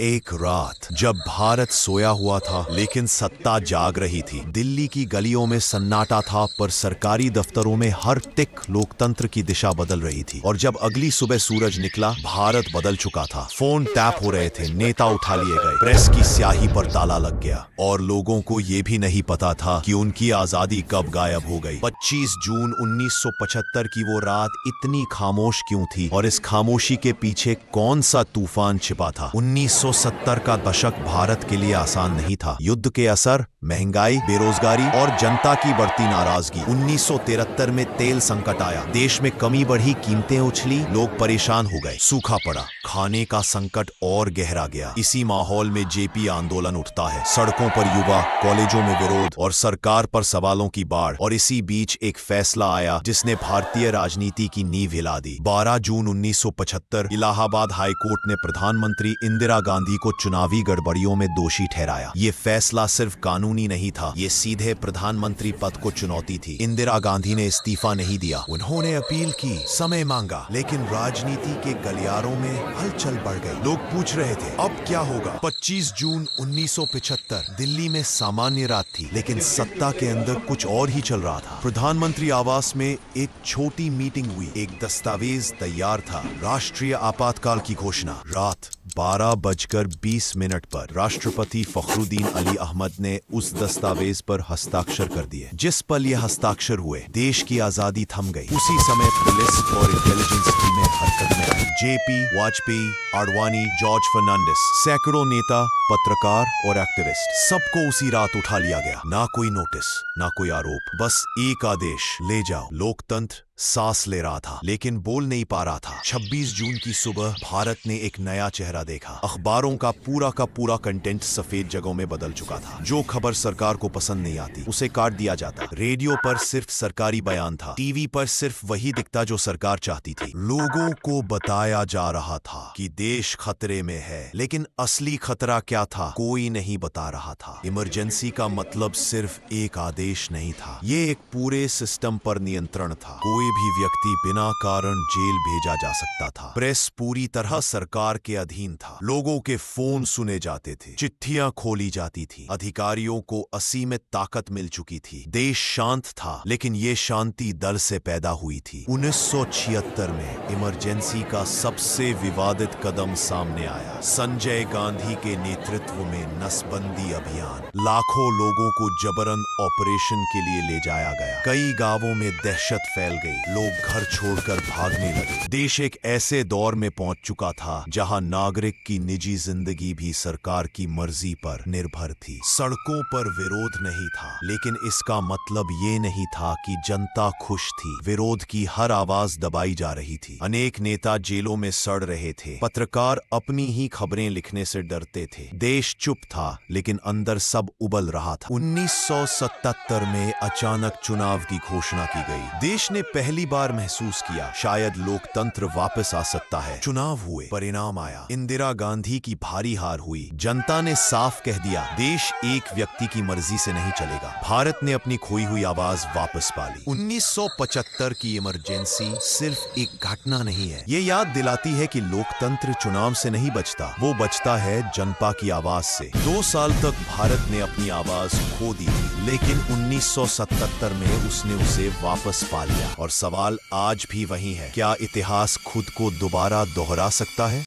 एक रात जब भारत सोया हुआ था लेकिन सत्ता जाग रही थी। दिल्ली की गलियों में सन्नाटा था पर सरकारी दफ्तरों में हर टिक लोकतंत्र की दिशा बदल रही थी। और जब अगली सुबह सूरज निकला, भारत बदल चुका था। फोन टैप हो रहे थे, नेता उठा लिए गए, प्रेस की स्याही पर ताला लग गया और लोगों को ये भी नहीं पता था कि उनकी आजादी कब गायब हो गई। 25 जून 1975 की वो रात इतनी खामोश क्यों थी और इस खामोशी के पीछे कौन सा तूफान छिपा था? 1970 का दशक भारत के लिए आसान नहीं था। युद्ध के असर, महंगाई, बेरोजगारी और जनता की बढ़ती नाराजगी। 1973 में तेल संकट आया, देश में कमी बढ़ी, कीमतें उछली, लोग परेशान हो गए, सूखा पड़ा, खाने का संकट और गहरा गया। इसी माहौल में जेपी आंदोलन उठता है, सड़कों पर युवा, कॉलेजों में विरोध और सरकार पर सवालों की बाढ़। और इसी बीच एक फैसला आया जिसने भारतीय राजनीति की नींव हिला दी। 12 जून 1975 इलाहाबाद हाईकोर्ट ने प्रधानमंत्री इंदिरा गांधी को चुनावी गड़बड़ियों में दोषी ठहराया। ये फैसला सिर्फ कानूनी नहीं था, ये सीधे प्रधानमंत्री पद को चुनौती थी। इंदिरा गांधी ने इस्तीफा नहीं दिया, उन्होंने अपील की, समय मांगा, लेकिन राजनीति के गलियारों में हलचल बढ़ गई। लोग पूछ रहे थे अब क्या होगा। 25 जून 1975 दिल्ली में सामान्य रात थी, लेकिन सत्ता के अंदर कुछ और ही चल रहा था। प्रधानमंत्री आवास में एक छोटी मीटिंग हुई, एक दस्तावेज तैयार था, राष्ट्रीय आपातकाल की घोषणा। रात 12:20 पर राष्ट्रपति फखरुद्दीन अली अहमद ने उस दस्तावेज पर हस्ताक्षर कर दिए। जिस पल ये हस्ताक्षर हुए, देश की आजादी थम गई। उसी समय पुलिस और इंटेलिजेंस टीमें हरकत में आई। जेपी, वाजपेयी, आडवाणी, जॉर्ज फर्नांडिस, सैकड़ों नेता, पत्रकार और एक्टिविस्ट, सबको उसी रात उठा लिया गया। ना कोई नोटिस, ना कोई आरोप, बस एक आदेश, ले जाओ। लोकतंत्र सांस ले रहा था लेकिन बोल नहीं पा रहा था। 26 जून की सुबह भारत ने एक नया चेहरा देखा। अखबारों का पूरा कंटेंट सफेद जगहों में बदल चुका था। जो खबर सरकार को पसंद नहीं आती उसे काट दिया जाता। रेडियो पर सिर्फ सरकारी बयान था, टीवी पर सिर्फ वही दिखता जो सरकार चाहती थी। लोगों को बताया जा रहा था कि देश खतरे में है, लेकिन असली खतरा क्या था कोई नहीं बता रहा था। इमरजेंसी का मतलब सिर्फ एक आदेश नहीं था, ये एक पूरे सिस्टम पर नियंत्रण था। कोई भी व्यक्ति बिना कारण जेल भेजा जा सकता था। प्रेस पूरी तरह सरकार के अधीन था। लोगों के फोन सुने जाते थे, चिट्ठियां खोली जाती थी, अधिकारियों को असीमित ताकत मिल चुकी थी। देश शांत था, लेकिन ये शांति डर से पैदा हुई थी। 1976 में इमरजेंसी का सबसे विवादित कदम सामने आया। संजय गांधी के नेतृत्व में नसबंदी अभियान। लाखों लोगों को जबरन ऑपरेशन के लिए ले जाया गया। कई गांवों में दहशत फैल गई, लोग घर छोड़कर भागने लगे। देश एक ऐसे दौर में पहुंच चुका था जहां नागरिक की निजी जिंदगी भी सरकार की मर्जी पर निर्भर थी। सड़कों पर विरोध नहीं था, लेकिन इसका मतलब ये नहीं था कि जनता खुश थी। विरोध की हर आवाज दबाई जा रही थी। अनेक नेता जेलों में सड़ रहे थे, पत्रकार अपनी ही खबरें लिखने से डरते थे। देश चुप था, लेकिन अंदर सब उबल रहा था। 1977 में अचानक चुनाव की घोषणा की गई। देश ने पहली बार महसूस किया शायद लोकतंत्र वापस आ सकता है। चुनाव हुए, परिणाम आया। इंदिरा गांधी की भारी हार हुई। जनता ने साफ कह दिया, देश एक व्यक्ति की मर्जी से नहीं चलेगा। भारत ने अपनी खोई हुई आवाज वापस पा ली। 1975 की इमरजेंसी सिर्फ एक घटना नहीं है, ये याद दिलाती है कि लोकतंत्र चुनाव से नहीं बचता, वो बचता है जनता की आवाज से। 2 साल तक भारत ने अपनी आवाज खो दी थी, लेकिन 1977 में उसने उसे वापस पा लिया। और सवाल आज भी वही है, क्या इतिहास खुद को दोबारा दोहरा सकता है?